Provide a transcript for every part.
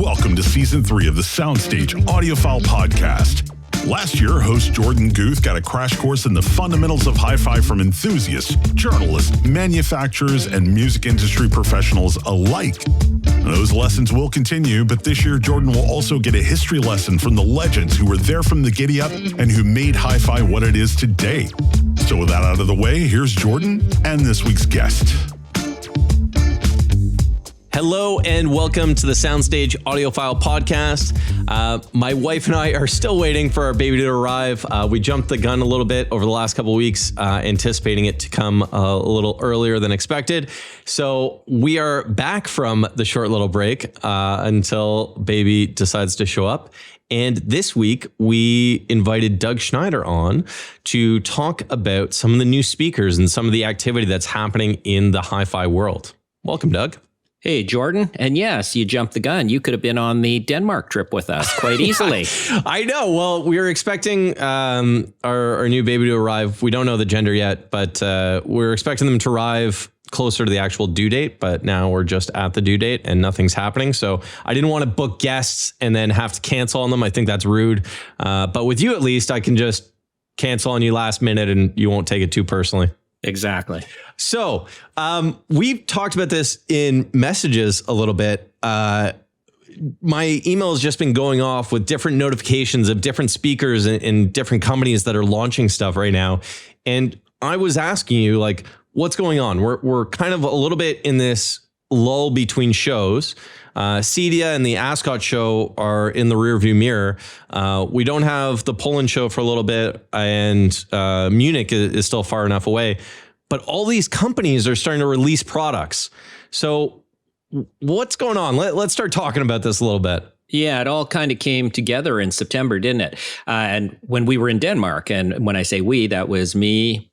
Welcome to Season 3 of the SoundStage Audiophile Podcast. Last year, host Jorden Guth got a crash course in the fundamentals of hi-fi from enthusiasts, journalists, manufacturers, and music industry professionals alike. Those lessons will continue, but this year, Jorden will also get a history lesson from the legends who were there from the giddy-up and who made hi-fi what it is today. So with that out of the way, here's Jorden and this week's guest. Hello and welcome to the SoundStage Audiophile Podcast. My wife and I are still waiting for our baby to arrive. We jumped the gun a little bit over the last couple of weeks, anticipating it to come a little earlier than expected. So we are back from the short little break until baby decides to show up. And this week, we invited Doug Schneider on to talk about some of the new speakers and some of the activity that's happening in the hi-fi world. Welcome, Doug. Hey, Jorden. And yes, you jumped the gun. You could have been on the Denmark trip with us quite easily. I know. Well, we were expecting our new baby to arrive. We don't know the gender yet, but we're expecting them to arrive closer to the actual due date. But now we're just at the due date and nothing's happening. So I didn't want to book guests and then have to cancel on them. I think that's rude. But with you, at least, I can just cancel on you last minute and you won't take it too personally. Exactly. So we've talked about this in messages a little bit. My email has just been going off with different notifications of different speakers and different companies that are launching stuff right now. And I was asking you, like, what's going on? We're kind of a little bit in this lull between shows. Cedia and the Ascot show are in the rearview mirror. We don't have the Poland show for a little bit, and Munich is still far enough away. But all these companies are starting to release products. So what's going on? Let's start talking about this a little bit. Yeah, it all kind of came together in September, didn't it? And when we were in Denmark, and when I say we, that was me,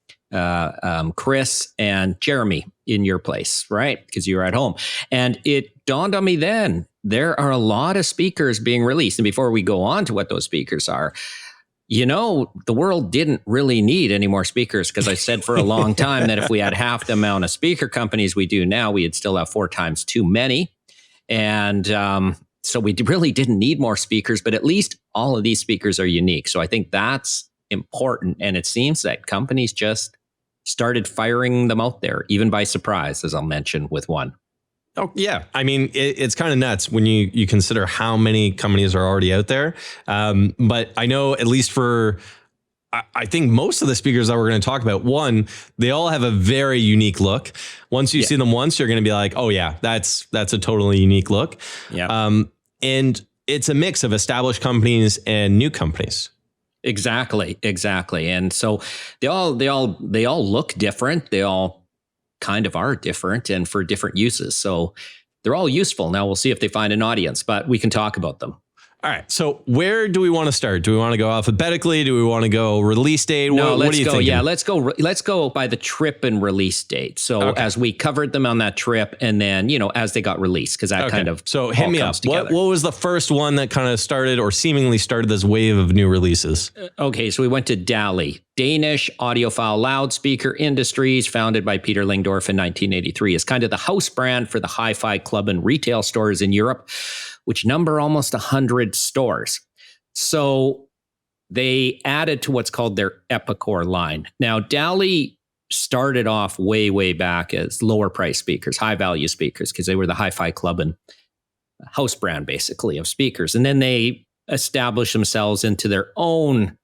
Chris, and Jeremy in your place, right? Because you were at home. And it dawned on me then, there are a lot of speakers being released. And before we go on to what those speakers are, you know, the world didn't really need any more speakers, because I said for a long time that if we had half the amount of speaker companies we do now, we'd still have 4 times too many. And so we really didn't need more speakers, but at least all of these speakers are unique. So I think that's important. And it seems that companies just started firing them out there, even by surprise, as I'll mention with one. Oh, yeah. I mean, it's kind of nuts when you consider how many companies are already out there. But I know, at least for, I think most of the speakers that we're going to talk about, one, they all have a very unique look. Once you see them once, you're going to be like, oh yeah, that's a totally unique look. Yeah. And it's a mix of established companies and new companies. Exactly. And so they all look different. They all kind of are different and for different uses. So they're all useful. Now we'll see if they find an audience, but we can talk about them. All right. So where do we want to start? Do we want to go alphabetically? Do we want to go release date? No, what do you think? Yeah, let's go by the trip and release date. So as we covered them on that trip, and then, you know, as they got released, because that kind of so hit me up. What was the first one that kind of started or seemingly started this wave of new releases? Okay, so we went to DALI, Danish audiophile loudspeaker industries, founded by Peter Lingdorf in 1983. It's kind of the house brand for the hi-fi club and retail stores in Europe, which number almost 100 stores. So they added to what's called their Epicor line. Now, DALI started off way back as lower price speakers, high value speakers, because they were the hi-fi club and house brand, basically, of speakers. And then they established themselves into their own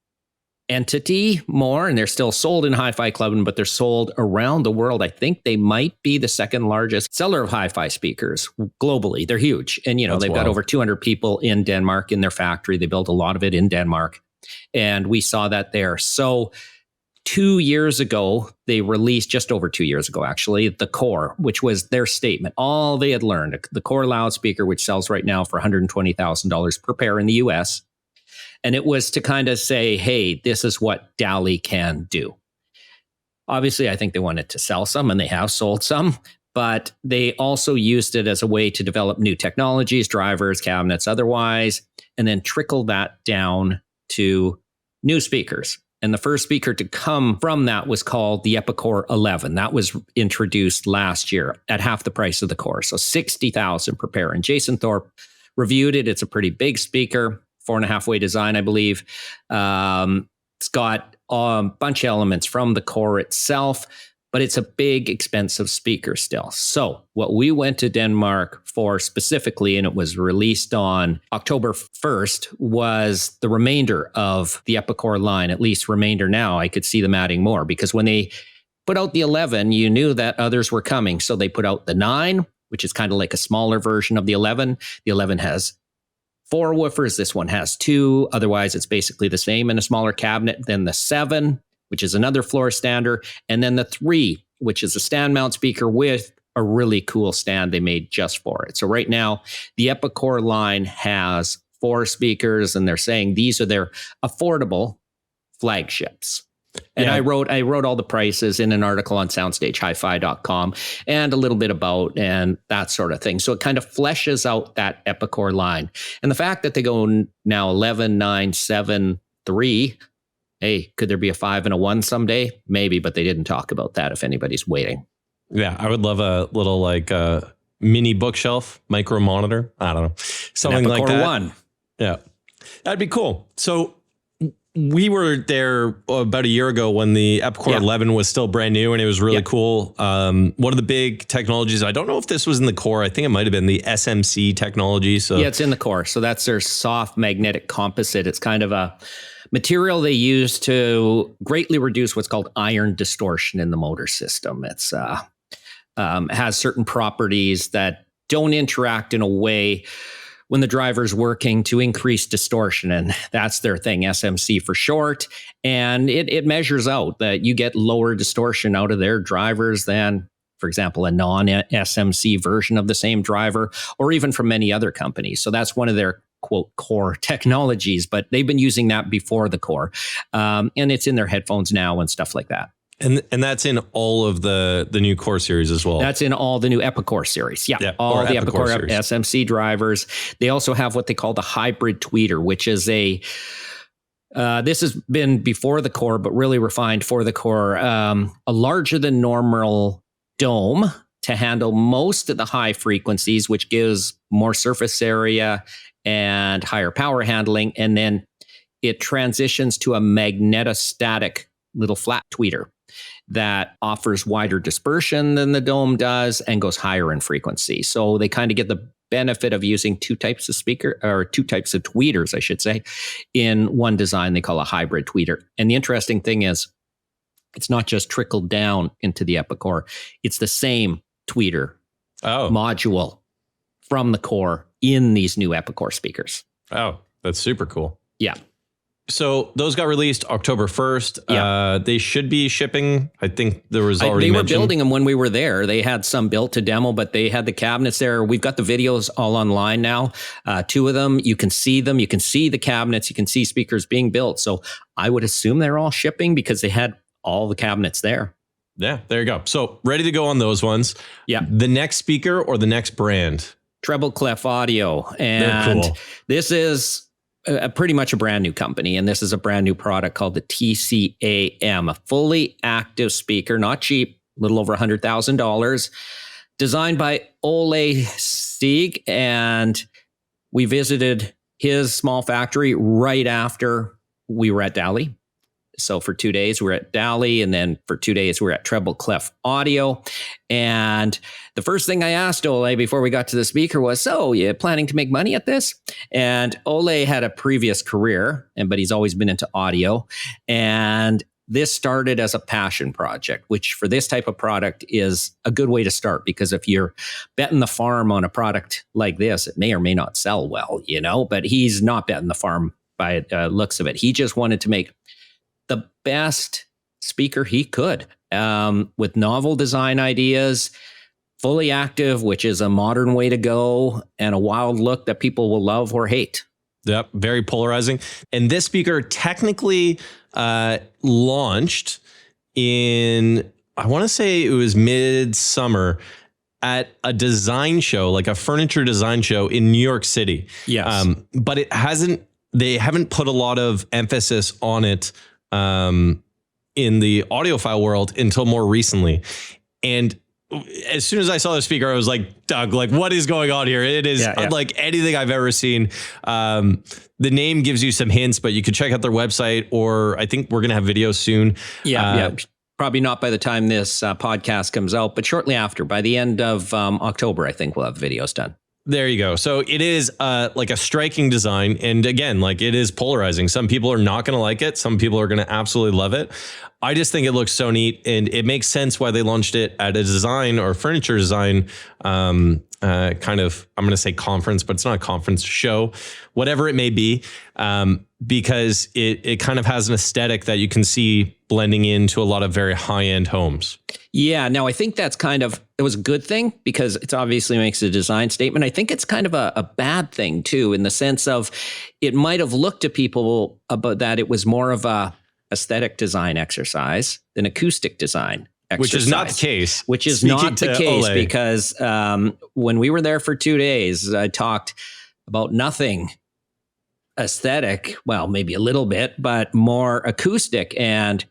entity more, and they're still sold in Hi-Fi Club, but they're sold around the world. I think they might be the second largest seller of hi-fi speakers globally. They're huge. And, you know, they've got over 200 people in Denmark in their factory. They built a lot of it in Denmark. And we saw that there. So 2 years ago, they released, just over 2 years ago, actually, the Core, which was their statement. All they had learned, the Core loudspeaker, which sells right now for $120,000 per pair in the US. And it was to kind of say, hey, this is what DALI can do. Obviously, I think they wanted to sell some, and they have sold some, but they also used it as a way to develop new technologies, drivers, cabinets, otherwise, and then trickle that down to new speakers. And the first speaker to come from that was called the Epicor 11. That was introduced last year at half the price of the Core, so $60,000 per pair. And Jason Thorpe reviewed it. It's a pretty big speaker, 4.5-way design, I believe. It's got a bunch of elements from the core itself, but it's a big, expensive speaker still. So what we went to Denmark for specifically, and it was released on October 1st, was the remainder of the Epicor line, at least remainder now. I could see them adding more because when they put out the 11, you knew that others were coming. So they put out the 9, which is kind of like a smaller version of the 11. The 11 has 4 woofers. This one has 2. Otherwise, it's basically the same in a smaller cabinet. Then the 7, which is another floor stander. And then the 3, which is a stand mount speaker with a really cool stand they made just for it. So right now, the Epicor line has 4 speakers, and they're saying these are their affordable flagships. And yeah. I wrote all the prices in an article on SoundStageHiFi.com and a little bit about and that sort of thing. So it kind of fleshes out that Epicor line. And the fact that they go now 11, 9, 7, 3. Hey, could there be a 5 and a 1 someday? Maybe, but they didn't talk about that if anybody's waiting. Yeah, I would love a little like mini bookshelf, micro monitor. I don't know. Something like that. 1. Yeah, that'd be cool. So we were there about a year ago when the Epicor 11 was still brand new, and it was really cool. One of the big technologies, I don't know if this was in the core. I think it might have been the SMC technology. So yeah, it's in the core. So that's their soft magnetic composite. It's kind of a material they use to greatly reduce what's called iron distortion in the motor system. It's has certain properties that don't interact in a way when the driver's working to increase distortion. And that's their thing, SMC for short. And it measures out that you get lower distortion out of their drivers than, for example, a non-SMC version of the same driver, or even from many other companies. So that's one of their quote core technologies, but they've been using that before the core. And it's in their headphones now and stuff like that. And that's in all of the new core series as well. That's in all the new Epicor series. Yeah, all the Epicor SMC drivers. They also have what they call the hybrid tweeter, which is this has been before the core, but really refined for the core. A larger than normal dome to handle most of the high frequencies, which gives more surface area and higher power handling. And then it transitions to a magnetostatic little flat tweeter that offers wider dispersion than the dome does and goes higher in frequency. So they kind of get the benefit of using 2 types of tweeters, I should say, in one design they call a hybrid tweeter. And the interesting thing is it's not just trickled down into the Epicor. It's the same tweeter module from the core in these new Epicor speakers. Oh, that's super cool. Yeah. So those got released October 1st. Yeah. They should be shipping. I think there was already They were building them when we were there. They had some built to demo, but they had the cabinets there. We've got the videos all online now. 2 of them. You can see them. You can see the cabinets. You can see speakers being built. So I would assume they're all shipping because they had all the cabinets there. Yeah, there you go. So ready to go on those ones. Yeah. The next speaker or the next brand? Treble Clef Audio. And cool. This is pretty much a brand new company. And this is a brand new product called the TCAM, a fully active speaker, not cheap, a little over $100,000, designed by Ole Stieg. And we visited his small factory right after we were at DALI. So for 2 days, we were at DALI, and then for 2 days, we were at Treble Clef Audio. And the first thing I asked Ole before we got to the speaker was, so you planning to make money at this? And Ole had a previous career, but he's always been into audio. And this started as a passion project, which for this type of product is a good way to start, because if you're betting the farm on a product like this, it may or may not sell well, but he's not betting the farm by looks of it. He just wanted to make the best speaker he could, with novel design ideas, fully active, which is a modern way to go, and a wild look that people will love or hate. Yep, very polarizing. And this speaker technically launched in, I want to say it was mid-summer, at a design show, like a furniture design show in New York City. Yes. But they haven't put a lot of emphasis on it in the audiophile world until more recently. And as soon as I saw the speaker, I was like, Doug, like, what is going on here? It is unlike anything I've ever seen. The name gives you some hints, but you could check out their website, or I think we're going to have videos soon. Probably not by the time this podcast comes out, but shortly after, by the end of October, I think we'll have videos done. There you go. So it is like a striking design. And again, like, it is polarizing. Some people are not going to like it. Some people are going to absolutely love it. I just think it looks so neat, and it makes sense why they launched it at a design or furniture design kind of, I'm going to say conference, but it's not a conference, show, whatever it may be, because it kind of has an aesthetic that you can see blending into a lot of very high-end homes. Yeah. Now, I think that's it was a good thing, because it obviously makes a design statement. I think it's kind of a bad thing too, in the sense of it might have looked to people about that it was more of a aesthetic design exercise than acoustic design exercise. Which is not the case. Which is not the case, Ole. Because when we were there for 2 days, I talked about nothing aesthetic, well, maybe a little bit, but more acoustic. And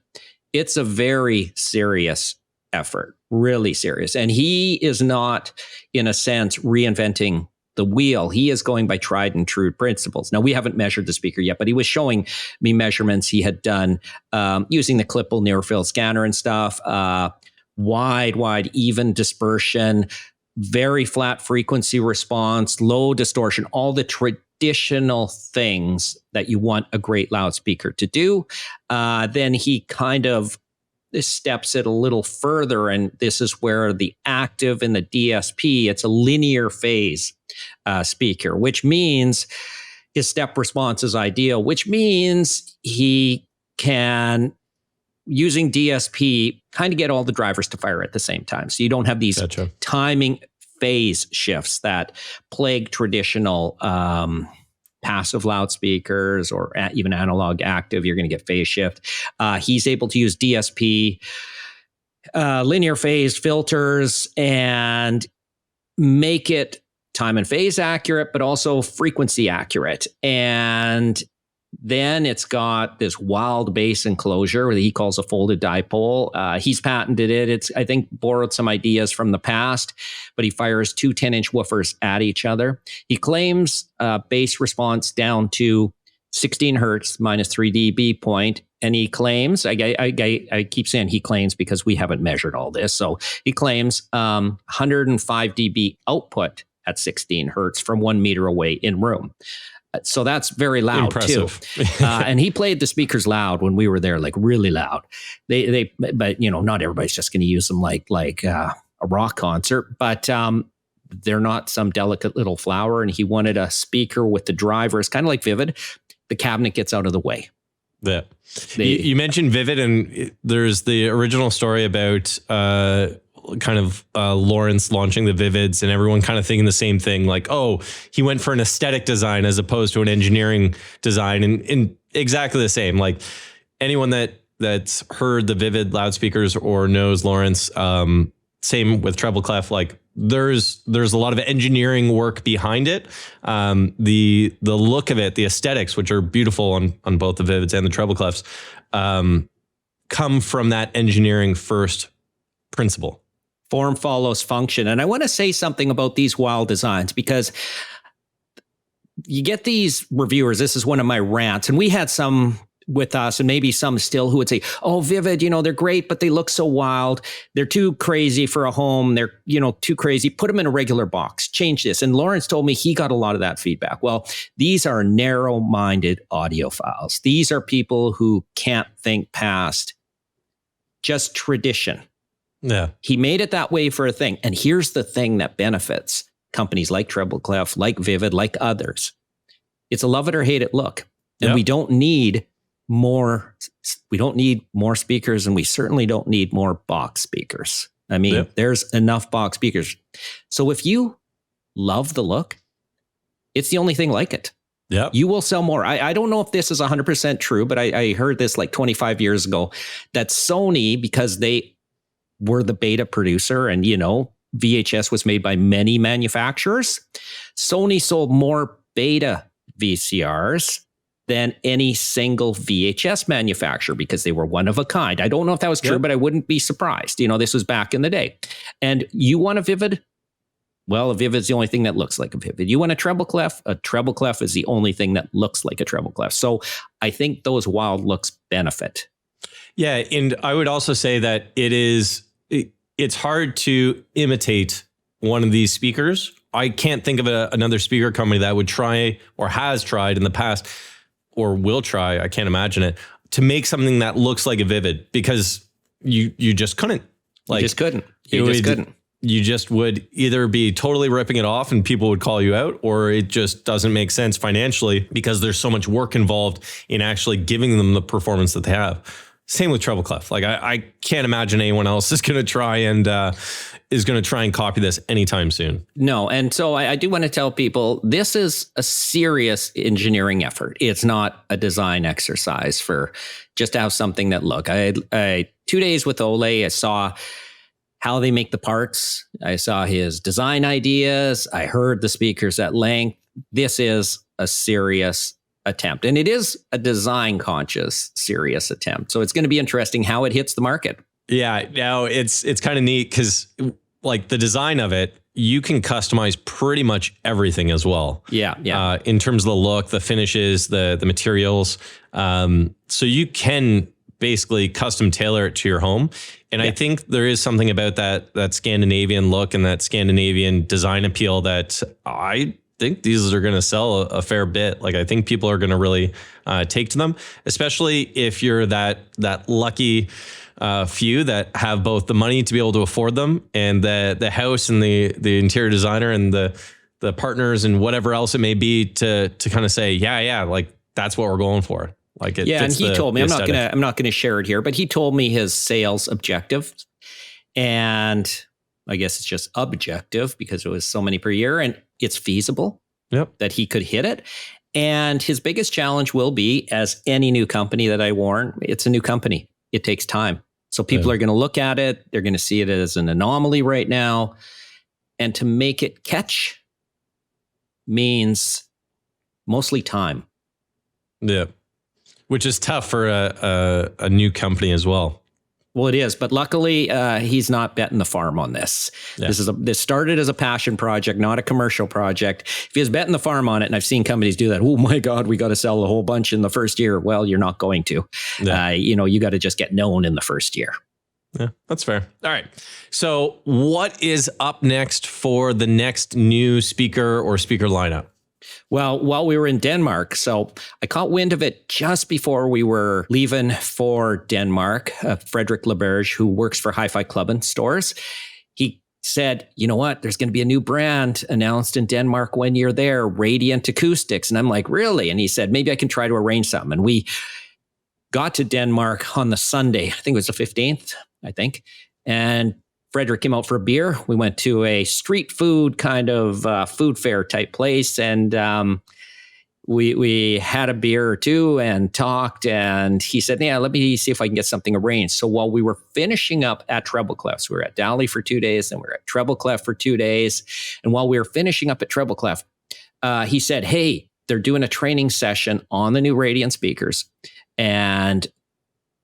it's a very serious effort, really serious. And he is not, in a sense, reinventing the wheel. He is going by tried and true principles. Now, we haven't measured the speaker yet, but he was showing me measurements he had done using the Klippel near field scanner and stuff. Wide, even dispersion, very flat frequency response, low distortion, all the traditional things that you want a great loudspeaker to do. Then he kind of steps it a little further, and this is where the active and the DSP, it's a linear phase speaker, which means his step response is ideal, which means he can, using DSP, kind of get all the drivers to fire at the same time. So you don't have these timing phase shifts that plague traditional passive loudspeakers or even analog active. You're going to get phase shift. He's able to use DSP, linear phase filters, and make it time and phase accurate, but also frequency accurate. And then it's got this wild bass enclosure that he calls a folded dipole. He's patented it. It's, I think, borrowed some ideas from the past, but he fires 2 10-inch woofers at each other. He claims bass response down to 16 hertz minus 3 dB point. And he claims, I keep saying he claims because we haven't measured all this. So he claims 105 dB output at 16 hertz from 1 meter away in room. So that's very loud. Impressive. Too. And he played the speakers loud when we were there, like really loud. But you know, not everybody's just going to use them like a rock concert, but they're not some delicate little flower. And he wanted a speaker with the driver. It's kind of like Vivid. The cabinet gets out of the way. Yeah. You mentioned Vivid, and there's the original story about Lawrence launching the Vivids, and everyone kind of thinking the same thing, like, oh, he went for an aesthetic design as opposed to an engineering design, and exactly the same. Like, anyone that's heard the Vivid loudspeakers or knows Lawrence, same with Treble Clef, like there's a lot of engineering work behind it. The look of it, the aesthetics, which are beautiful on both the Vivids and the Treble Clefs, come from that engineering first principle. Form follows function. And I want to say something about these wild designs, because you get these reviewers. This is one of my rants. And we had some with us, and maybe some still, who would say, oh, Vivid, they're great, but they look so wild. They're too crazy for a home. They're, too crazy. Put them in a regular box. Change this. And Lawrence told me he got a lot of that feedback. Well, these are narrow-minded audiophiles. These are people who can't think past just tradition. Yeah. He made it that way for a thing. And here's the thing that benefits companies like Treble Clef, like Vivid, like others. It's a love it or hate it look. And we don't need more speakers, and we certainly don't need more box speakers. I mean, there's enough box speakers. So if you love the look, it's the only thing like it. Yeah, you will sell more. I don't know if this is 100% true, but I heard this like 25 years ago, that Sony, because they were the beta producer, and VHS was made by many manufacturers, Sony sold more beta VCRs than any single VHS manufacturer because they were one of a kind. I don't know if that was true, but I wouldn't be surprised. This was back in the day. And you want a Vivid? Well, a Vivid's the only thing that looks like a Vivid. You want a Treble Clef? A Treble Clef is the only thing that looks like a Treble Clef. So I think those wild looks benefit. Yeah, and I would also say that it's hard to imitate one of these speakers. I can't think of another speaker company that would try or has tried in the past or will try, I can't imagine it, to make something that looks like a Vivid, because you just couldn't. You just couldn't. You just would either be totally ripping it off and people would call you out, or it just doesn't make sense financially because there's so much work involved in actually giving them the performance that they have. Same with Treble Clef. Like I can't imagine anyone else is going to try and copy this anytime soon. No. And so I do want to tell people this is a serious engineering effort. It's not a design exercise for just to have something that look. I 2 days with Ole. I saw how they make the parts. I saw his design ideas. I heard the speakers at length. This is a serious attempt. And it is a design conscious, serious attempt. So it's going to be interesting how it hits the market. Yeah. Now it's kind of neat because like the design of it, you can customize pretty much everything as well. Yeah. In terms of the look, the finishes, the materials. So you can basically custom tailor it to your home. And I think there is something about that Scandinavian look and that Scandinavian design appeal that I think these are going to sell a fair bit. Like I think people are going to really take to them, especially if you're that lucky few that have both the money to be able to afford them and the house and the interior designer and the partners and whatever else it may be to kind of say, yeah, like that's what we're going for. Like it. Yeah, and he told me I'm not gonna share it here, but he told me his sales objective, and I guess it's just objective because it was so many per year, and it's feasible. Yep. That he could hit it. And his biggest challenge will be, as any new company that I warn, it's a new company. It takes time. So people are going to look at it. They're going to see it as an anomaly right now. And to make it catch means mostly time. Yeah. Which is tough for a new company as well. Well, it is, but luckily he's not betting the farm on this. Yeah. This started as a passion project, not a commercial project. If he was betting the farm on it, and I've seen companies do that. Oh my God, we got to sell a whole bunch in the first year. Well, you're not going to. Yeah. You got to just get known in the first year. Yeah, that's fair. All right. So, what is up next for the next new speaker or speaker lineup? Well, while we were in Denmark, so I caught wind of it just before we were leaving for Denmark. Frederick LeBerge, who works for Hi-Fi Club and Stores, he said, you know what, there's going to be a new brand announced in Denmark when you're there, Radiant Acoustics. And I'm like, really? And he said, maybe I can try to arrange something. And we got to Denmark on the Sunday, I think it was the 15th, and Frederick came out for a beer. We went to a street food kind of food fair type place, and we had a beer or two and talked. And he said, "Yeah, let me see if I can get something arranged." So while we were finishing up at Treble Clef, we were at DALI for 2 days, and we were at Treble Clef for 2 days. And while we were finishing up at Treble Clef, he said, "Hey, they're doing a training session on the new Radiant speakers, and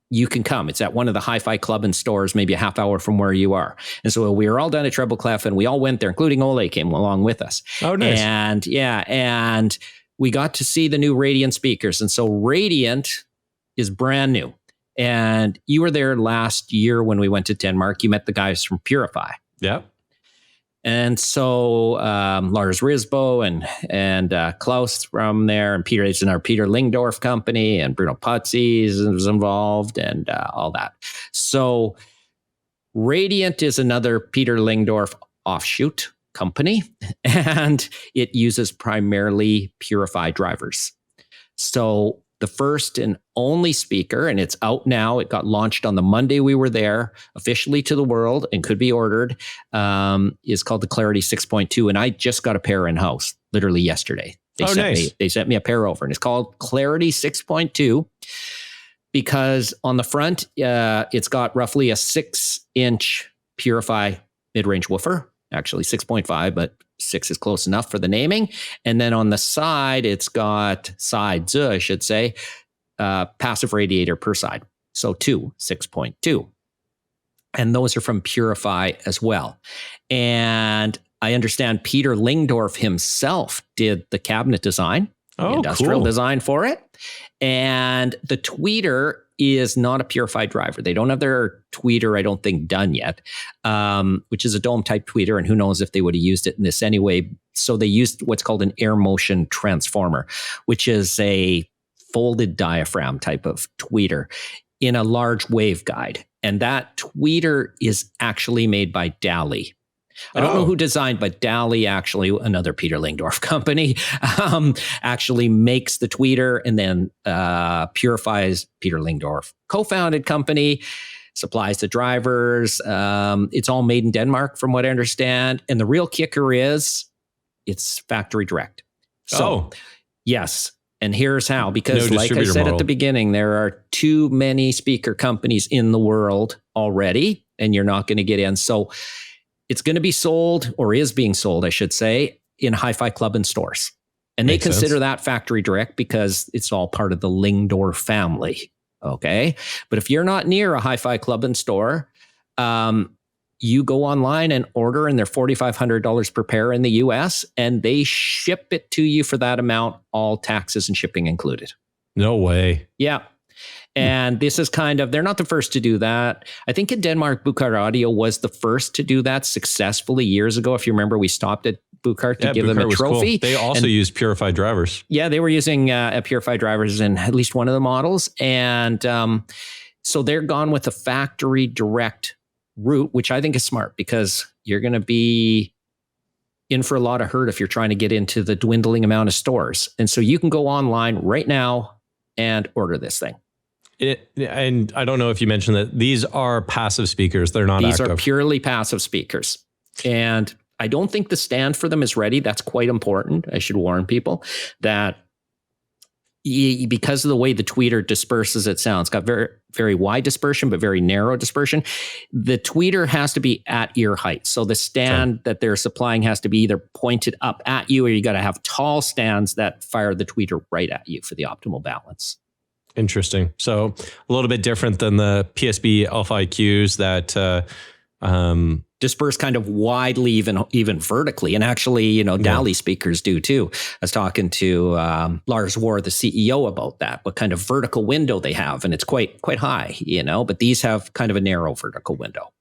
you can come. It's at one of the Hi-Fi Club and Stores, maybe a half hour from where you are." And so we were all done at Treble Clef, and we all went there, including Ole came along with us. Oh, nice. And we got to see the new Radiant speakers. And so Radiant is brand new. And you were there last year when we went to Denmark. You met the guys from Purify. Yeah. And so Lars Risbo and Klaus from there, and Peter, it's in our Peter Lingdorf company, and Bruno Putzi was involved, and all that. So Radiant is another Peter Lingdorf offshoot company, and it uses primarily Purify drivers. So the first and only speaker, and it's out now. It got launched on the Monday we were there, officially to the world, and could be ordered, is called the Clarity 6.2. And I just got a pair in-house, literally yesterday. They sent me a pair over, and it's called Clarity 6.2 because on the front, it's got roughly a 6-inch Purify mid-range woofer, actually 6.5, but 6 is close enough for the naming. And then on the side, it's got sides, I should say, passive radiator per side. So 6.2. And those are from Purify as well. And I understand Peter Lingdorf himself did the cabinet design, industrial design for it. And the tweeter is not a Purify driver. They don't have their tweeter, I don't think, done yet, which is a dome type tweeter. And who knows if they would have used it in this anyway. So they used what's called an air motion transformer, which is a folded diaphragm type of tweeter in a large waveguide. And that tweeter is actually made by DALI. I don't know who designed, but DALI, actually, another Peter Lingdorf company, actually makes the tweeter, and then Purify's Peter Lingdorf co-founded company, supplies the drivers. It's all made in Denmark, from what I understand. And the real kicker is it's factory direct. So, yes. And here's how, because like I said at the beginning, there are too many speaker companies in the world already, and you're not going to get in. So it's going to be sold, or is being sold, I should say, in Hi-Fi Club and stores. And they consider that factory direct because it's all part of the Lingdorf family. Okay. But if you're not near a Hi-Fi Club and store, you go online and order, and they're $4,500 per pair in the US, and they ship it to you for that amount, all taxes and shipping included. No way. Yeah. And this is they're not the first to do that. I think in Denmark, Buchart Audio was the first to do that successfully years ago. If you remember, we stopped at Buchart to give them a trophy. Cool. They also used Purify drivers. Yeah, they were using Purify drivers in at least one of the models. And so they're gone with a factory direct route, which I think is smart, because you're going to be in for a lot of hurt if you're trying to get into the dwindling amount of stores. And so you can go online right now and order this thing. And I don't know if you mentioned that these are passive speakers. They're not active. These are purely passive speakers. And I don't think the stand for them is ready. That's quite important. I should warn people that because of the way the tweeter disperses its sound, it's got very, very wide dispersion, but very narrow dispersion. The tweeter has to be at ear height. So the stand that they're supplying has to be either pointed up at you, or you got to have tall stands that fire the tweeter right at you for the optimal balance. Interesting. So a little bit different than the PSB Alpha IQs that disperse kind of widely, even vertically. And actually, DALI speakers do too. I was talking to Lars War, the CEO, about that, what kind of vertical window they have. And it's quite high, but these have kind of a narrow vertical window.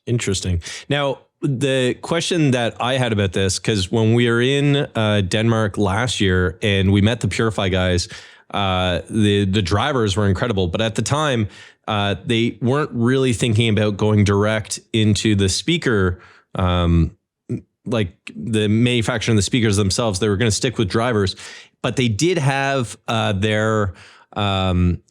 Interesting. Now, the question that I had about this, because when we were in Denmark last year and we met the Purify guys, the drivers were incredible, but at the time, they weren't really thinking about going direct into the speaker, like the manufacturing of the speakers themselves. They were going to stick with drivers, but they did have their, I'm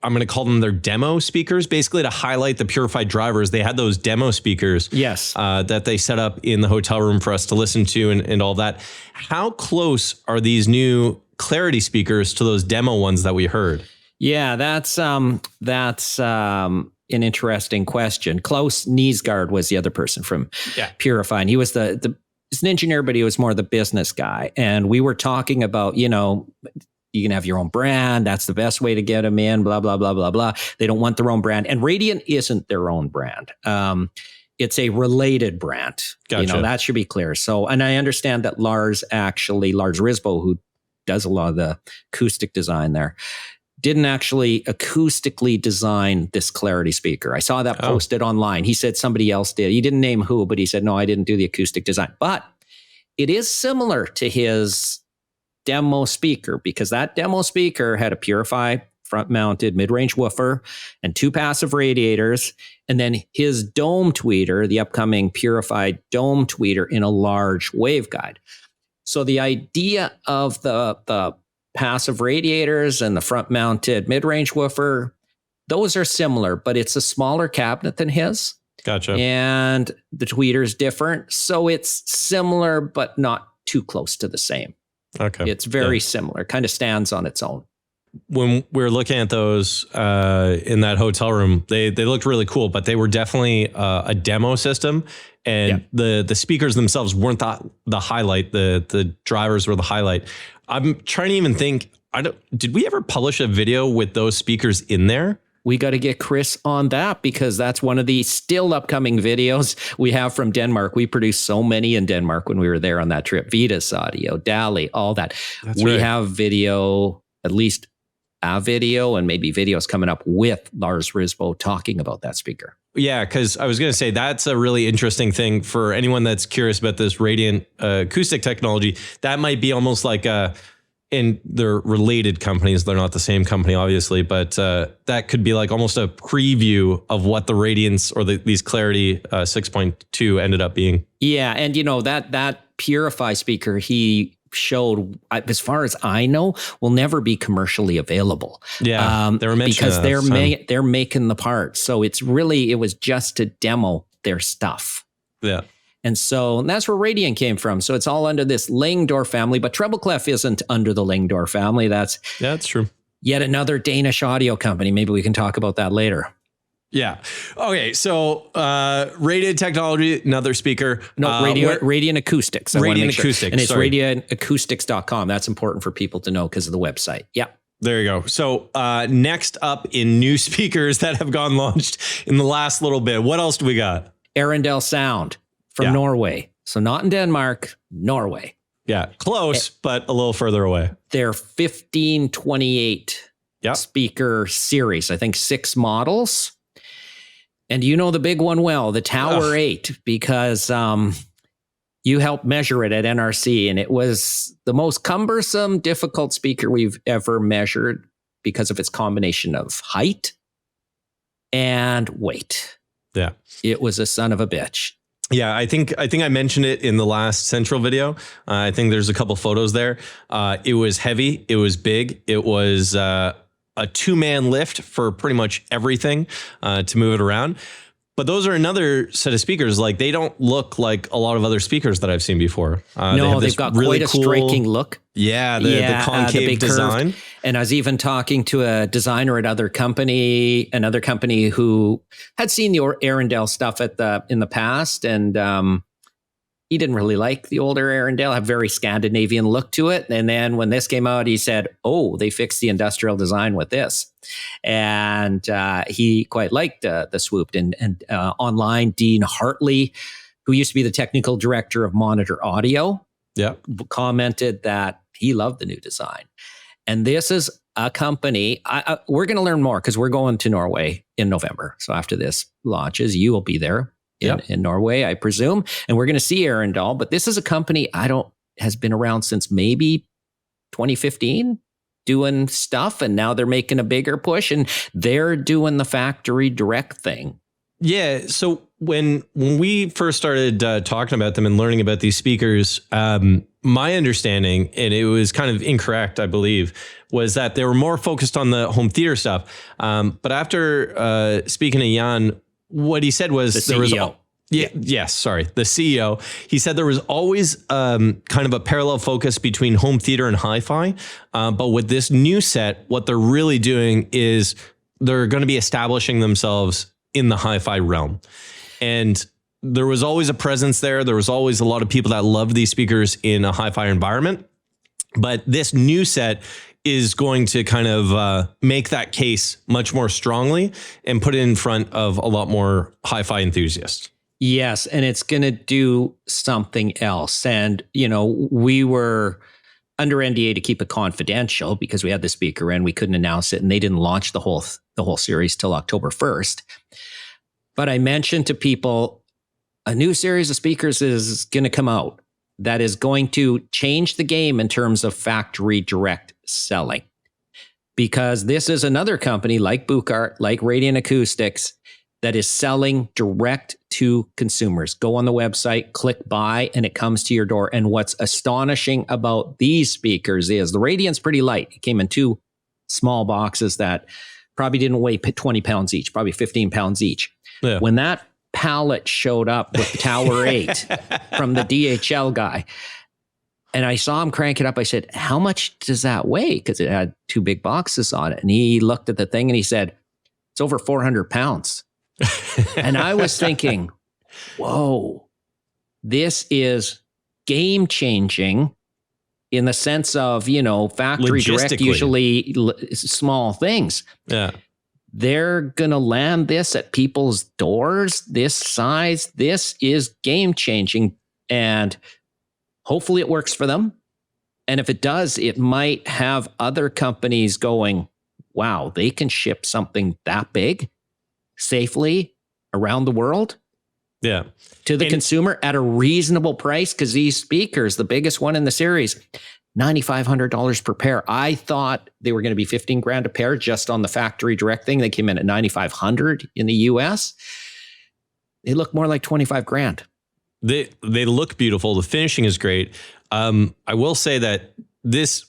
going to call them their demo speakers, basically to highlight the Purified drivers. They had those demo speakers, yes, that they set up in the hotel room for us to listen to and all that. How close are these new Clarity speakers to those demo ones that we heard? Yeah, that's an interesting question. Klaus Niesgaard was the other person from Purify, and he was he's an engineer, but he was more the business guy. And we were talking about, you can have your own brand. That's the best way to get them in, blah, blah, blah, blah, blah. They don't want their own brand. And Radiant isn't their own brand. It's a related brand. Gotcha. That should be clear. So, and I understand that Lars Risbo, who does a lot of the acoustic design there, didn't actually acoustically design this Clarity speaker. I saw that posted online. He said somebody else did. He didn't name who, but he said, no, I didn't do the acoustic design. But it is similar to his demo speaker, because that demo speaker had a Purify front-mounted mid-range woofer and 2 passive radiators, and then his dome tweeter, the upcoming Purified dome tweeter, in a large waveguide. So the idea of the passive radiators and the front-mounted mid-range woofer, those are similar, but it's a smaller cabinet than his. Gotcha. And the tweeter is different. So it's similar, but not too close to the same. Okay. It's very similar, kind of stands on its own. when we were looking at those in that hotel room, they looked really cool, but they were definitely a demo system, and the speakers themselves weren't the highlight. The drivers were the highlight. I'm trying to even think. Did we ever publish a video with those speakers in there? We got to get Chris on that, because that's one of the still upcoming videos we have from Denmark. We produced so many in Denmark when we were there on that trip. Vitas Audio, DALI, all that. We have video, at least a video, and maybe videos coming up with Lars Risbo talking about that speaker. Yeah, because I was going to say that's a really interesting thing for anyone that's curious about this Radiant acoustic technology. That might be almost like and they're related companies. They're not the same company, obviously, but that could be like almost a preview of what the Radiance or these Clarity 6.2 ended up being. Yeah, and that Purify speaker he showed, as far as I know, will never be commercially available. Yeah, they were mentioning because they're making the parts. So it was just to demo their stuff. Yeah. And so that's where Radiant came from. So it's all under this Langdor family, but Treble Clef isn't under the Langdor family. That's true. Yet another Danish audio company. Maybe we can talk about that later. Yeah. Okay. So Radiant Technology, another speaker. No, Radiant Acoustics. Radiant Acoustics. And it's radiantacoustics.com. That's important for people to know because of the website. Yeah. There you go. So next up in new speakers that have gone launched in the last little bit, what else do we got? Arendal Sound. From Norway. So not in Denmark, Norway. Yeah, close, but a little further away. Their 1528 speaker series, I think 6 models. And you know the big one well, the Tower 8, because you helped measure it at NRC, and it was the most cumbersome, difficult speaker we've ever measured because of its combination of height and weight. Yeah. It was a son of a bitch. Yeah, I think I mentioned it in the last Central video. I think there's a couple photos there. It was heavy. It was big. It was a 2-man lift for pretty much everything to move it around. But those are another set of speakers. Like, they don't look like a lot of other speakers that I've seen before. They've got really quite a striking look. Yeah, the concave design. Curve. And I was even talking to a designer at another company who had seen the Arendal stuff in the past, and he didn't really like the older Arendal, have very Scandinavian look to it. And then when this came out, he said, "Oh, they fixed the industrial design with this," and he quite liked the swooped. And online, Dean Hartley, who used to be the technical director of Monitor Audio, commented that he loved the new design. And this is a company, we're going to learn more because we're going to Norway in November. So after this launches, you will be there in Norway, I presume. And we're going to see Arendal. But this is a company has been around since maybe 2015 doing stuff. And now they're making a bigger push, and they're doing the factory direct thing. Yeah. So when we first started talking about them and learning about these speakers, my understanding, and it was kind of incorrect, I believe, was that they were more focused on the home theater stuff. But after speaking to Jan, what he said was the CEO. The CEO. He said there was always kind of a parallel focus between home theater and hi-fi. But with this new set, what they're really doing is they're going to be establishing themselves in the hi-fi realm. And there was always a presence there. There was always a lot of people that loved these speakers in a hi-fi environment. But this new set is going to kind of make that case much more strongly and put it in front of a lot more hi-fi enthusiasts. Yes, and it's going to do something else. And, we were under NDA to keep it confidential because we had the speaker and we couldn't announce it, and they didn't launch the whole series till October 1st. But I mentioned to people, a new series of speakers is going to come out that is going to change the game in terms of factory direct selling. Because this is another company like Bukart, like Radiant Acoustics, that is selling direct to consumers. Go on the website, click buy, and it comes to your door. And what's astonishing about these speakers is the Radiant's pretty light. It came in 2 small boxes that probably didn't weigh 20 pounds each, probably 15 pounds each. Yeah. When that pallet showed up with Tower 8 from the DHL guy, And I saw him crank it up. I said, how much does that weigh? Because it had 2 big boxes on it. And he looked at the thing and he said, it's over 400 pounds. And I was thinking, whoa, this is game changing in the sense of, factory direct, usually small things. Yeah. They're going to land this at people's doors, this size. This is game changing. And hopefully it works for them. And if it does, it might have other companies going, wow, they can ship something that big safely around the world. Yeah. To the consumer at a reasonable price. Because these speakers, the biggest one in the series, $9,500 per pair. I thought they were going to be $15,000 a pair just on the factory direct thing. They came in at $9,500 in the US. They look more like $25,000. They look beautiful. The finishing is great. I will say that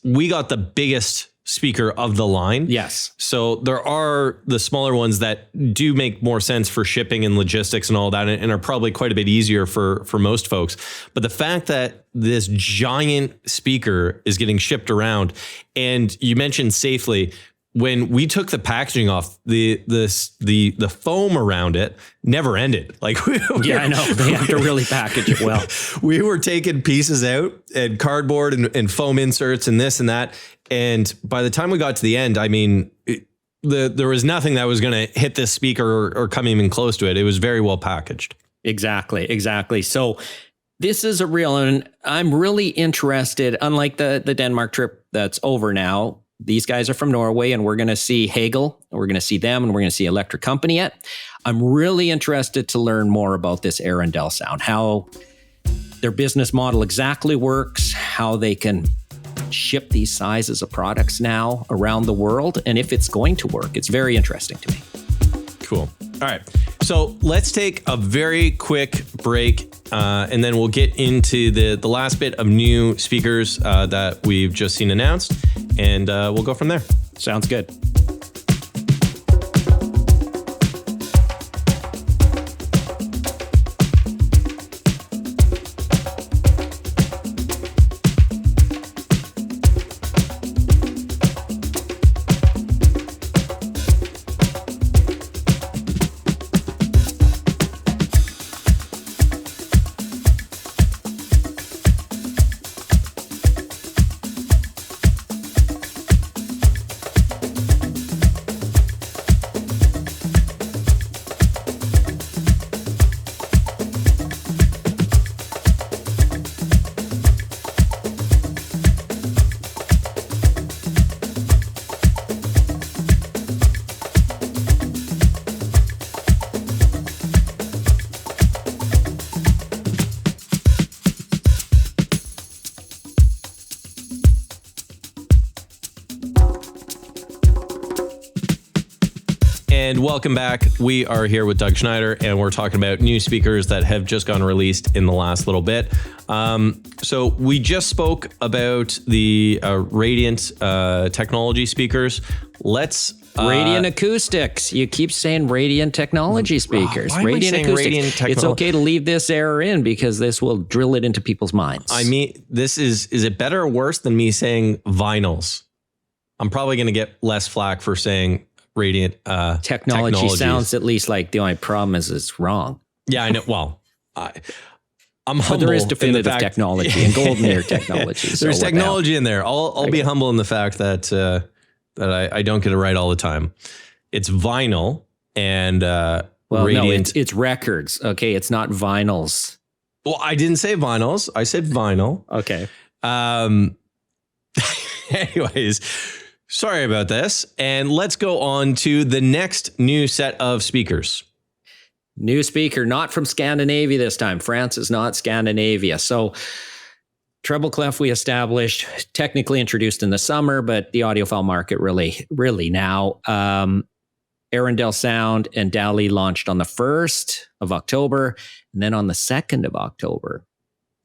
we got the biggest speaker of the line. Yes. So there are the smaller ones that do make more sense for shipping and logistics and all that, and are probably quite a bit easier for most folks. But the fact that this giant speaker is getting shipped around, and you mentioned safely, when we took the packaging off, the foam around it never ended. Like, I know they have to really package it well. We were taking pieces out and cardboard and foam inserts and this and that. And by the time we got to the end, I mean, there was nothing that was going to hit this speaker or come even close to it. It was very well packaged. Exactly. So this is a real, and I'm really interested, unlike the Denmark trip that's over now. These guys are from Norway, and we're going to see Hagel, and we're going to see them, and we're going to see Electric Company yet. I'm really interested to learn more about this Arendal Sound, how their business model exactly works, how they can ship these sizes of products now around the world, and if it's going to work. It's very interesting to me. Cool. All right. So let's take a very quick break, and then we'll get into the last bit of new speakers that we've just seen announced, and we'll go from there. Sounds good. And welcome back. We are here with Doug Schneider, and we're talking about new speakers that have just gone released in the last little bit. So we just spoke about the Radiant technology speakers. Let's Radiant Acoustics. You keep saying Radiant technology speakers. Why Radiant Acoustics. Radiant it's okay to leave this error in because this will drill it into people's minds. I mean, is it better or worse than me saying vinyls? I'm probably going to get less flack for saying Radiant technology sounds at least like the only problem is it's wrong. Yeah, I know. Well, I'm humble. But there is definitive technology and golden ear technology. There's technology in there. I'll be humble in the fact that I don't get it right all the time. It's vinyl and Radiant. No, it's records. Okay, it's not vinyls. Well, I didn't say vinyls. I said vinyl. Okay. Anyways, sorry about this. And let's go on to the next new set of speakers. New speaker, not from Scandinavia this time. France is not Scandinavia. So Treble Clef we established, technically introduced in the summer, but the audiophile market really now. Arendal Sound and DALI launched on the 1st of October. And then on the 2nd of October,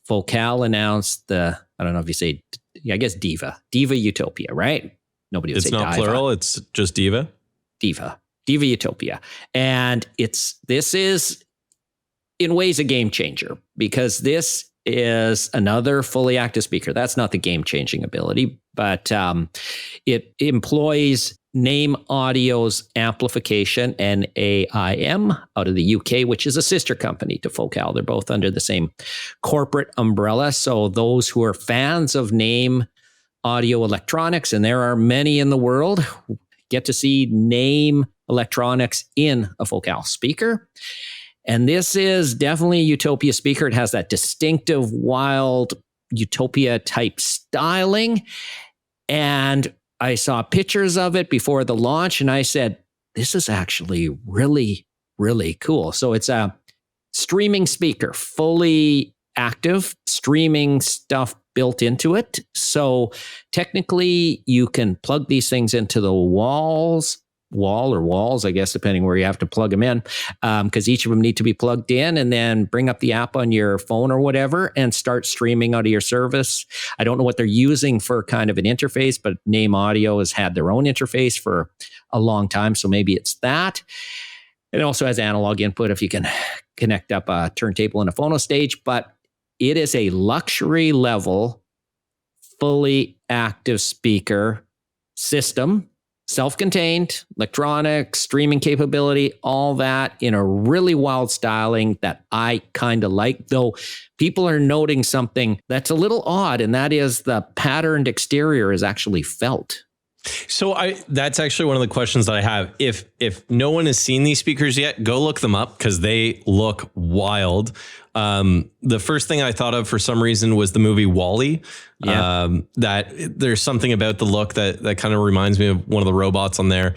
Focal announced I don't know if you say, I guess Diva Utopia, right? Nobody would say Diva. It's not plural. It's just Diva. Diva Utopia. And this is in ways a game changer because this is another fully active speaker. That's not the game-changing ability, but it employs Name Audio's amplification and AIM out of the UK, which is a sister company to Focal. They're both under the same corporate umbrella. So those who are fans of Name Audio electronics, and there are many in the world, get to see Name electronics in a Focal speaker. And this is definitely a Utopia speaker. It has that distinctive, wild Utopia type styling. And I saw pictures of it before the launch, and I said, this is actually really, really cool. So it's a streaming speaker, fully active, streaming stuff built into it. So technically, you can plug these things into the walls, I guess, depending where you have to plug them in, because each of them need to be plugged in, and then bring up the app on your phone or whatever and start streaming out of your service. I don't know what they're using for kind of an interface, but Name Audio has had their own interface for a long time, so maybe it's that. It also has analog input if you can connect up a turntable and a phono stage, but it is a luxury level, fully active speaker system. Self-contained, electronic, streaming capability, all that in a really wild styling that I kind of like, though people are noting something that's a little odd, and that is the patterned exterior is actually felt. So that's actually one of the questions that I have. If no one has seen these speakers yet, go look them up because they look wild. The first thing I thought of for some reason was the movie WALL-E. Yeah. That there's something about the look that kind of reminds me of one of the robots on there.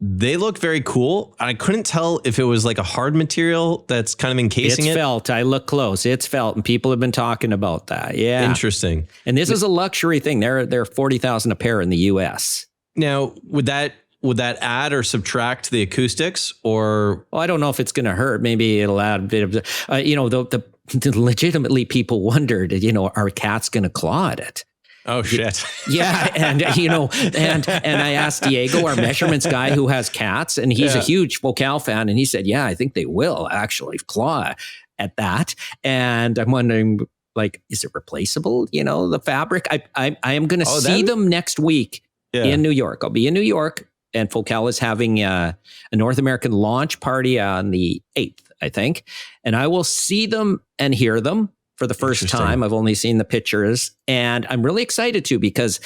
They look very cool. I couldn't tell if it was like a hard material that's kind of encasing it. It's felt. I look close. It's felt, and people have been talking about that. Yeah. Interesting. And this is a luxury thing. They're $40,000 a pair in the US. Now, would that add or subtract the acoustics, or? Well, I don't know if it's going to hurt. Maybe it'll add a bit of the legitimately people wondered, are cats going to claw at it? Oh shit. Yeah. And, and I asked Diego, our measurements guy who has cats, and he's a huge Focal fan. And he said, yeah, I think they will actually claw at that. And I'm wondering, like, is it replaceable? The fabric, I am going to see them next week in New York. I'll be in New York, and Focal is having a North American launch party on the 8th, I think. And I will see them and hear them for the first time. I've only seen the pictures, and I'm really excited too, because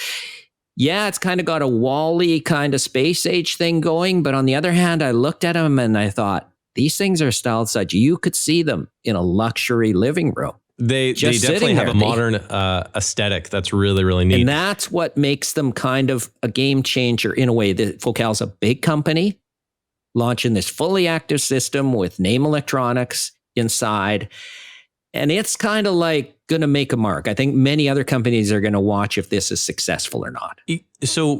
it's kind of got a WALL-E kind of space age thing going. But on the other hand, I looked at them and I thought, these things are styled such you could see them in a luxury living room. They definitely have a modern aesthetic that's really, really neat. And that's what makes them kind of a game changer in a way. Focal's a big company launching this fully active system with Name Electronics inside. And it's kind of like going to make a mark. I think many other companies are going to watch if this is successful or not. So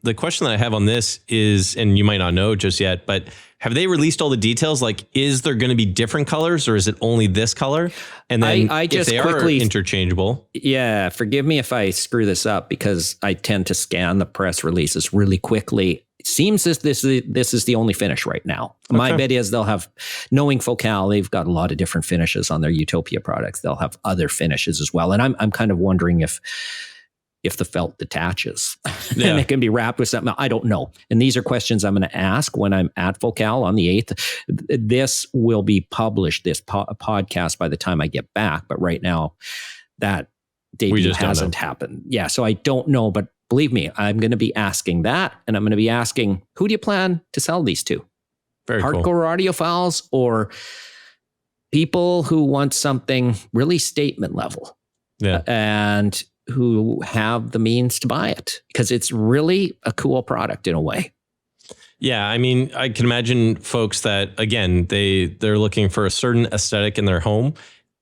the question that I have on this is, and you might not know just yet, but have they released all the details? Like, is there going to be different colors, or is it only this color? And then I just if they quickly are interchangeable. Yeah, forgive me if I screw this up, because I tend to scan the press releases really quickly. It seems this is the only finish right now. Okay. My bet is they'll have, knowing Focal, they've got a lot of different finishes on their Utopia products. They'll have other finishes as well. And I'm kind of wondering if the felt detaches and it can be wrapped with something. I don't know. And these are questions I'm going to ask when I'm at Focal on the 8th. This will be published, this podcast, by the time I get back. But right now, that debut hasn't happened. Yeah, so I don't know. But believe me, I'm going to be asking that. And I'm going to be asking, who do you plan to sell these to? Very hardcore cool. audiophiles, or people who want something really statement level? Yeah. And who have the means to buy it, because it's really a cool product in a way. Yeah, I mean, I can imagine folks that, again, they're looking for a certain aesthetic in their home,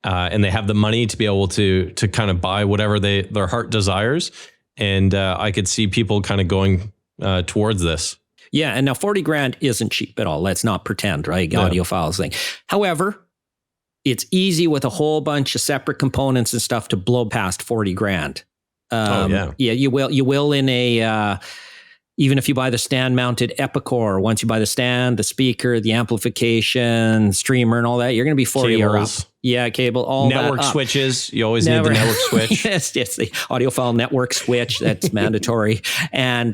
and they have the money to be able to kind of buy whatever their heart desires. And I could see people kind of going towards this. Yeah, and now $40,000 isn't cheap at all. Let's not pretend, right? Audiophiles thing. However, it's easy with a whole bunch of separate components and stuff to blow past $40,000. Yeah, you will in a, even if you buy the stand mounted Epicor, once you buy the stand, the speaker, the amplification, streamer and all that, you're going to be 40 or up. Yeah, cable, all network that switches. You always need the network switch. yes, the audiophile network switch. That's mandatory. And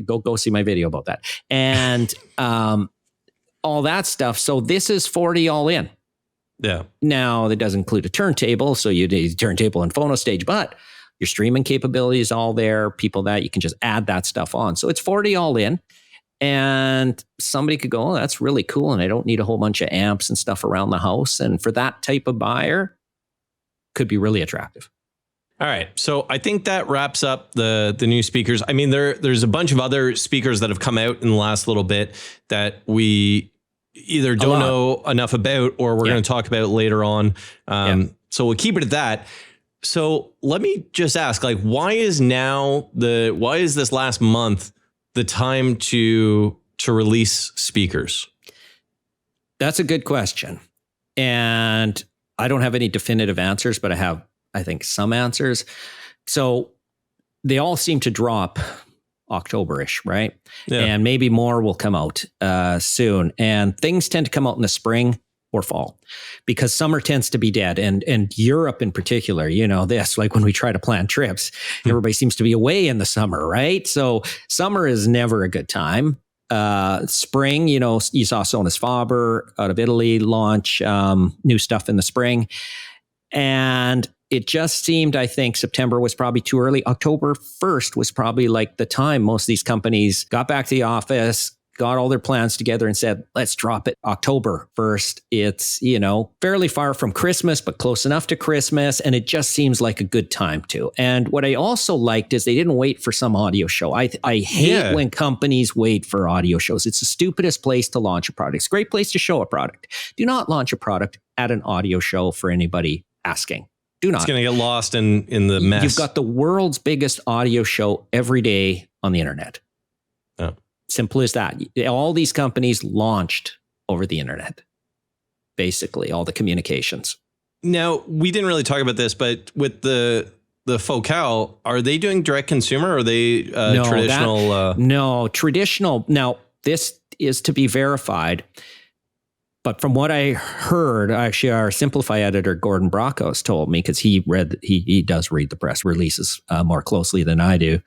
go see my video about that. And all that stuff. So this is 40 all in. Yeah. Now that doesn't include a turntable. So you need a turntable and PhonoStage, but your streaming capability is all there. People that you can just add that stuff on. So it's 40 all in. And somebody could go, oh, that's really cool. And I don't need a whole bunch of amps and stuff around the house. And for that type of buyer, could be really attractive. All right. So I think that wraps up the new speakers. I mean, there's a bunch of other speakers that have come out in the last little bit that we either don't know enough about or we're going to talk about later on. So we'll keep it at that. So let me just ask, like, why is this last month the time to release speakers? That's a good question. And I don't have any definitive answers, but I have, I think, some answers. So they all seem to drop October-ish, right? Yeah. And maybe more will come out soon. And things tend to come out in the spring or fall because summer tends to be dead. And Europe in particular, you know, this, like when we try to plan trips, everybody seems to be away in the summer, right? So summer is never a good time. Spring, you know, you saw Sonus Faber out of Italy launch new stuff in the spring. And it just seemed, I think September was probably too early. October 1st was probably like the time most of these companies got back to the office, got all their plans together and said, let's drop it October 1st. It's, you know, fairly far from Christmas, but close enough to Christmas. And it just seems like a good time to. And what I also liked is they didn't wait for some audio show. I hate when companies wait for audio shows. It's the stupidest place to launch a product. It's a great place to show a product. Do not launch a product at an audio show for anybody asking. Do not. It's going to get lost in the mess. You've got the world's biggest audio show every day on the internet. Oh. Simple as that. All these companies launched over the internet, basically, all the communications. Now, we didn't really talk about this, but with the Focal, are they doing direct consumer or are they traditional? No, traditional. Now, this is to be verified. But from what I heard, actually, our Simplify editor, Gordon Brockos, told me, because he does read the press releases more closely than I do,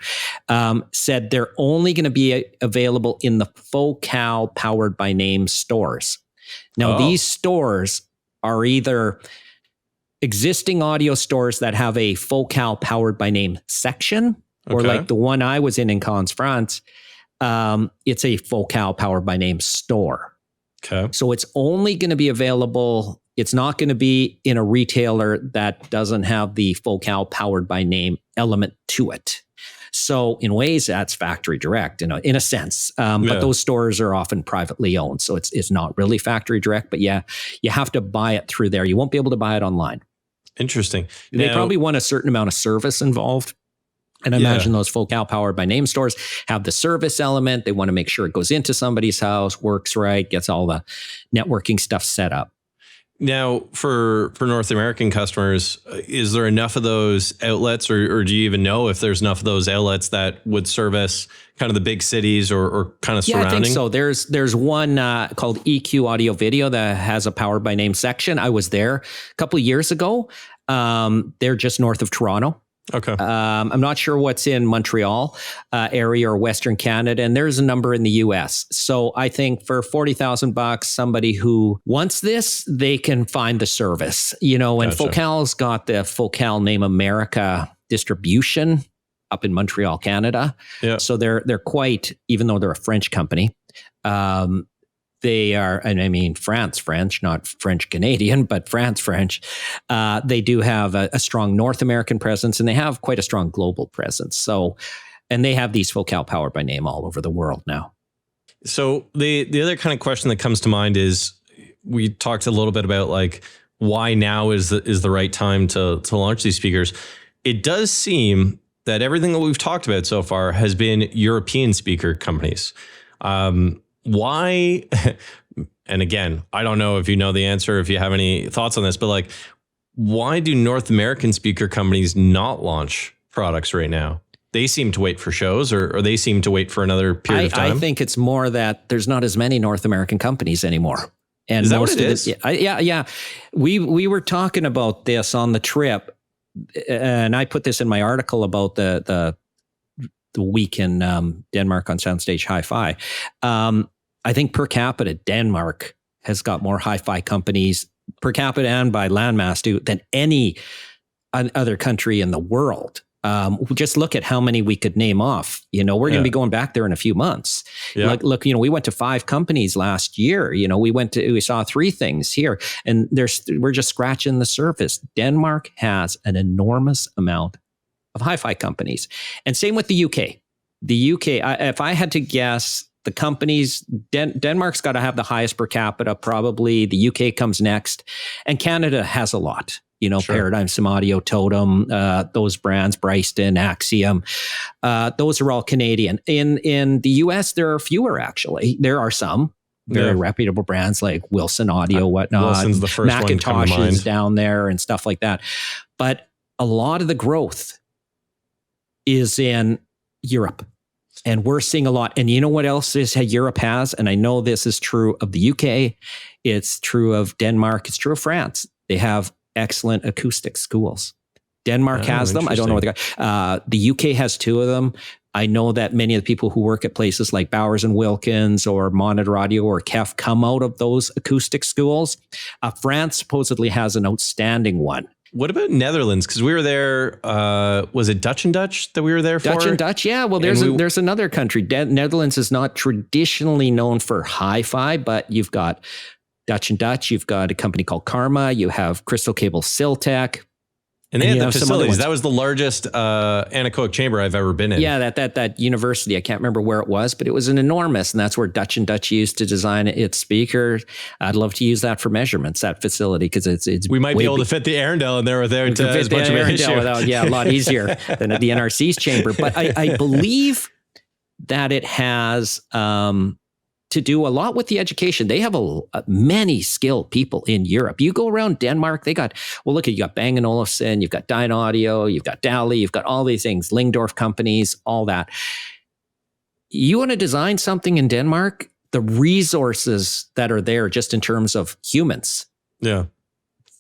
said they're only going to be available in the Focal Powered by Name stores. Now, these stores are either existing audio stores that have a Focal Powered by Name section, or like the one I was in Cannes, France, it's a Focal Powered by Name store. Okay. So it's only going to be available. It's not going to be in a retailer that doesn't have the Focal Powered by Name element to it. So in ways, that's factory direct, in a sense. But those stores are often privately owned. So it's not really factory direct. But yeah, you have to buy it through there. You won't be able to buy it online. Interesting. They probably want a certain amount of service involved. And I imagine those Focal Powered by Name stores have the service element. They want to make sure it goes into somebody's house, works right, gets all the networking stuff set up. Now, for North American customers, is there enough of those outlets, or do you even know if there's enough of those outlets that would service kind of the big cities or kind of surrounding? Yeah, I think so. There's one called EQ Audio Video that has a Powered by Name section. I was there a couple of years ago. They're just north of Toronto. Okay. I'm not sure what's in Montreal area or Western Canada, and there's a number in the US. So I think for $40,000, somebody who wants this, they can find the service, and Focal's got the Focal Name America distribution up in Montreal, Canada. Yeah. So they're quite, even though they're a French company, they are, and I mean French, not French Canadian, but French. They do have a strong North American presence, and they have quite a strong global presence. So, and they have these Focal Powered by Name all over the world now. So the other kind of question that comes to mind is, we talked a little bit about like why now is the right time to launch these speakers. It does seem that everything that we've talked about so far has been European speaker companies. Why? And again, I don't know if you know the answer, if you have any thoughts on this, but like, why do North American speaker companies not launch products right now? They seem to wait for shows, or they seem to wait for another period of time. I think it's more that there's not as many North American companies anymore. And is that what it is? Yeah. We were talking about this on the trip, and I put this in my article about the week in Denmark on SoundStage Hi-Fi. I think per capita, Denmark has got more hi-fi companies per capita and by landmass than any other country in the world. Just look at how many we could name off. We're going to be going back there in a few months. Yeah. Look, we went to 5 companies last year. We saw 3 things here, and we're just scratching the surface. Denmark has an enormous amount of hi-fi companies, and same with the UK. The UK, if I had to guess, the companies, Denmark's got to have the highest per capita, probably. The UK comes next, and Canada has a lot. Sure. Paradigm, Some Audio, Totem, those brands, Bryston, Axiom, those are all Canadian. In the US, there are fewer, actually. There are some very reputable brands like Wilson Audio, whatnot. Wilson's the first Macintosh one is down there and stuff like that. But a lot of the growth is in Europe. And we're seeing a lot. And you know what else Europe has? And I know this is true of the UK. It's true of Denmark. It's true of France. They have excellent acoustic schools. Denmark has them. I don't know what the UK has 2 of them. I know that many of the people who work at places like Bowers and Wilkins or Monitor Audio or KEF come out of those acoustic schools. France supposedly has an outstanding one. What about Netherlands? Because we were there, was it Dutch and Dutch that we were there for? Dutch and Dutch, yeah. Well, there's another country. Netherlands is not traditionally known for hi-fi, but you've got Dutch and Dutch. You've got a company called Karma. You have Crystal Cable Siltec. And they had the facilities. That was the largest anechoic chamber I've ever been in. Yeah, that university. I can't remember where it was, but it was an enormous, and that's where Dutch and Dutch used to design its speaker. I'd love to use that for measurements, that facility, because it's. We might be able to fit the Arendal in there without as much of an issue. A lot easier than at the NRC's chamber. But I believe that it has to do a lot with the education. They have many skilled people in Europe. You go around Denmark, you got Bang & Olufsen, you've got Dyne Audio, you've got DALI, you've got all these things, Lingdorf companies, all that. You want to design something in Denmark, the resources that are there just in terms of humans. Yeah.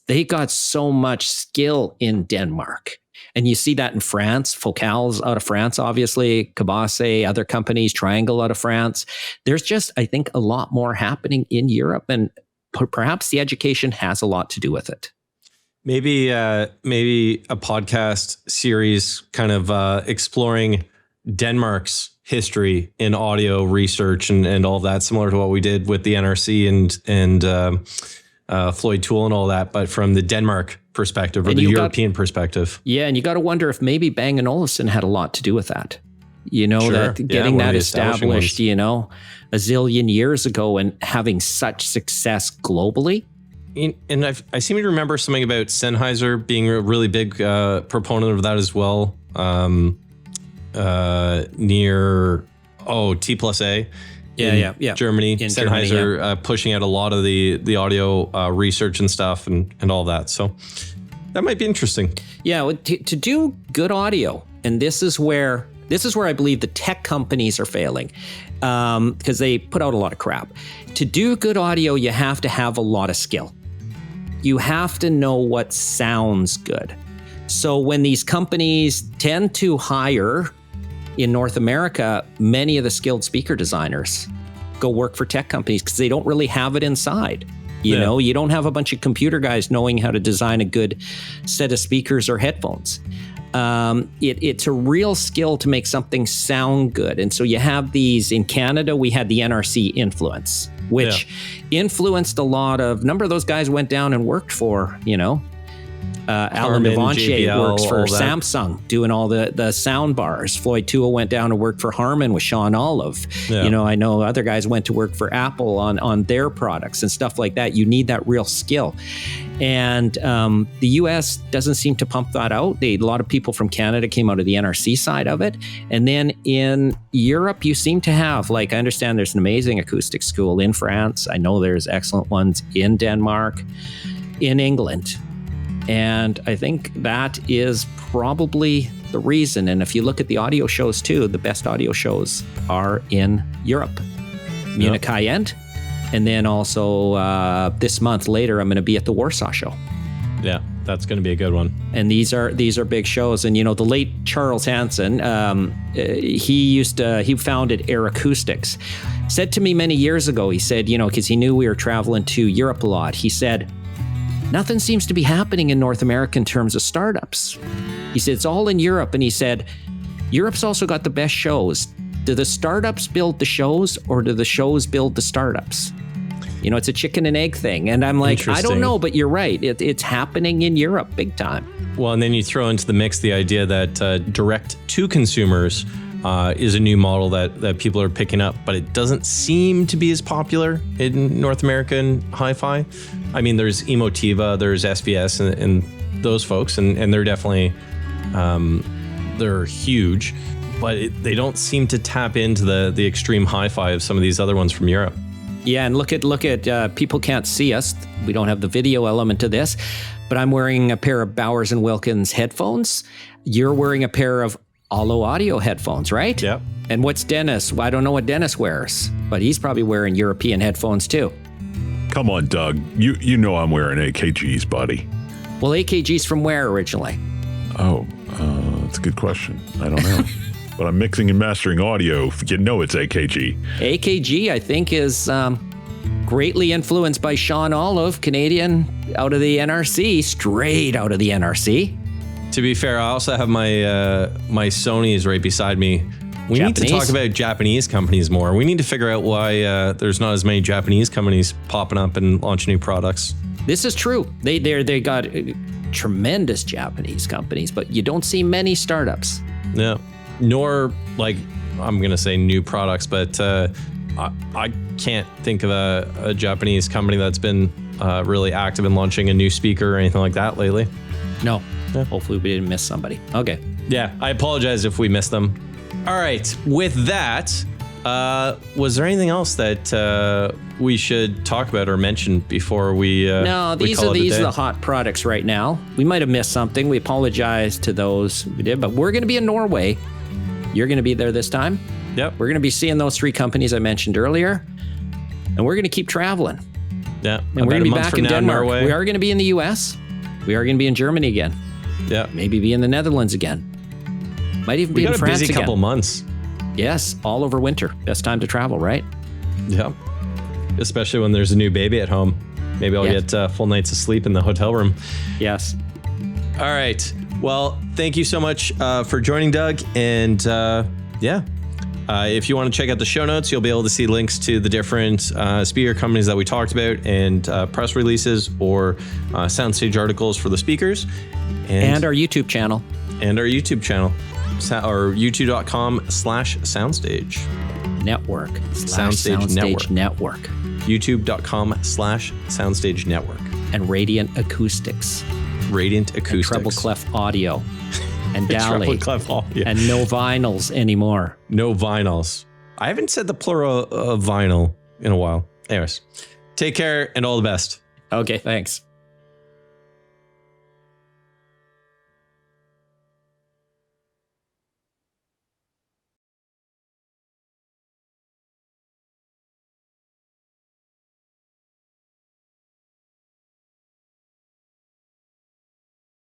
They got so much skill in Denmark. And you see that in France, Focal's out of France, obviously, Cabase, other companies, Triangle out of France. There's just, I think, a lot more happening in Europe, and perhaps the education has a lot to do with it. Maybe a podcast series kind of exploring Denmark's history in audio research and all of that, similar to what we did with the NRC and Floyd Toole and all that, but from the Denmark perspective or the European perspective. Yeah, and you got to wonder if maybe Bang & Olufsen had a lot to do with that. That getting that established, a zillion years ago and having such success globally. And I seem to remember something about Sennheiser being a really big proponent of that as well. Near T+A. Yeah. Germany, in Sennheiser pushing out a lot of the audio research and stuff and all that. So that might be interesting. Yeah, to do good audio, and this is where I believe the tech companies are failing because they put out a lot of crap. To do good audio, you have to have a lot of skill. You have to know what sounds good. So when these companies tend to hire in North America, many of the skilled speaker designers go work for tech companies because they don't really have it inside. You don't have a bunch of computer guys knowing how to design a good set of speakers or headphones. It's a real skill to make something sound good. And so you have these, in Canada, we had the NRC influence, which influenced a number of those guys went down and worked for, Alan Devanchier works for Samsung doing all the sound bars. Floyd Toole went down and worked for Harman with Sean Olive. Yeah. I know other guys went to work for Apple on their products and stuff like that. You need that real skill. And the US doesn't seem to pump that out. A lot of people from Canada came out of the NRC side of it. And then in Europe, you seem to have, I understand there's an amazing acoustic school in France. I know there's excellent ones in Denmark, in England. And I think that is probably the reason. And if you look at the audio shows too, the best audio shows are in Europe. Munich High End, And then also this month later, I'm going to be at the Warsaw show. Yeah, that's going to be a good one. And these are big shows. And, the late Charles Hanson, he founded Acoustics. Said to me many years ago, he said, because he knew we were traveling to Europe a lot. He said, nothing seems to be happening in North America in terms of startups. He said, it's all in Europe. And he said, Europe's also got the best shows. Do the startups build the shows, or do the shows build the startups? It's a chicken and egg thing. And I'm like, I don't know, but you're right. It's happening in Europe big time. Well, and then you throw into the mix the idea that direct to consumers is a new model that people are picking up, but it doesn't seem to be as popular in North American hi-fi. I mean, there's Emotiva, there's SVS and those folks, and they're definitely, they're huge, but they don't seem to tap into the extreme hi-fi of some of these other ones from Europe. Yeah, and look at people can't see us. We don't have the video element to this, but I'm wearing a pair of Bowers & Wilkins headphones. You're wearing a pair of Allo Audio headphones, right? Yeah. And what's Dennis? Well, I don't know what Dennis wears, but he's probably wearing European headphones too. Come on, Doug. You know I'm wearing AKGs, buddy. Well, AKGs from where originally? Oh, that's a good question. I don't know. But I'm mixing and mastering audio. It's AKG. AKG, I think, is greatly influenced by Sean Olive, Canadian, out of the NRC, straight out of the NRC. To be fair, I also have my Sonys right beside me. We need to talk about Japanese companies more. We need to figure out why there's not as many Japanese companies popping up and launching new products. This is true. They got tremendous Japanese companies, but you don't see many startups. Yeah. Nor, I'm going to say new products, but I can't think of a Japanese company that's been really active in launching a new speaker or anything like that lately. No. Yeah. Hopefully we didn't miss somebody. Okay. Yeah, I apologize if we missed them. All right. With that, was there anything else that we should talk about or mention before we No, these are the hot products right now. We might have missed something. We apologize to those who did, but we're going to be in Norway. You're going to be there this time. Yep. We're going to be seeing those 3 companies I mentioned earlier, and we're going to keep traveling. Yeah. And we're going to be back in Denmark. Norway. We are going to be in the US. We are going to be in Germany again. Yeah. Maybe be in the Netherlands again. Might even be in France again. We got a busy couple months. Yes, all over winter. Best time to travel, right? Yeah. Especially when there's a new baby at home. Maybe I'll get full nights of sleep in the hotel room. Yes. All right. Well, thank you so much for joining, Doug. And if you want to check out the show notes, you'll be able to see links to the different speaker companies that we talked about and press releases or SoundStage articles for the speakers. And our YouTube channel. Or youtube.com/soundstage. Network. SoundStage Network. youtube.com/soundstage network. And Radiant Acoustics. Radiant Acoustics. And Treble Clef Audio. And DALI. Treble Clef Audio. And no vinyls anymore. No vinyls. I haven't said the plural of vinyl in a while. Anyways, take care and all the best. Okay, thanks.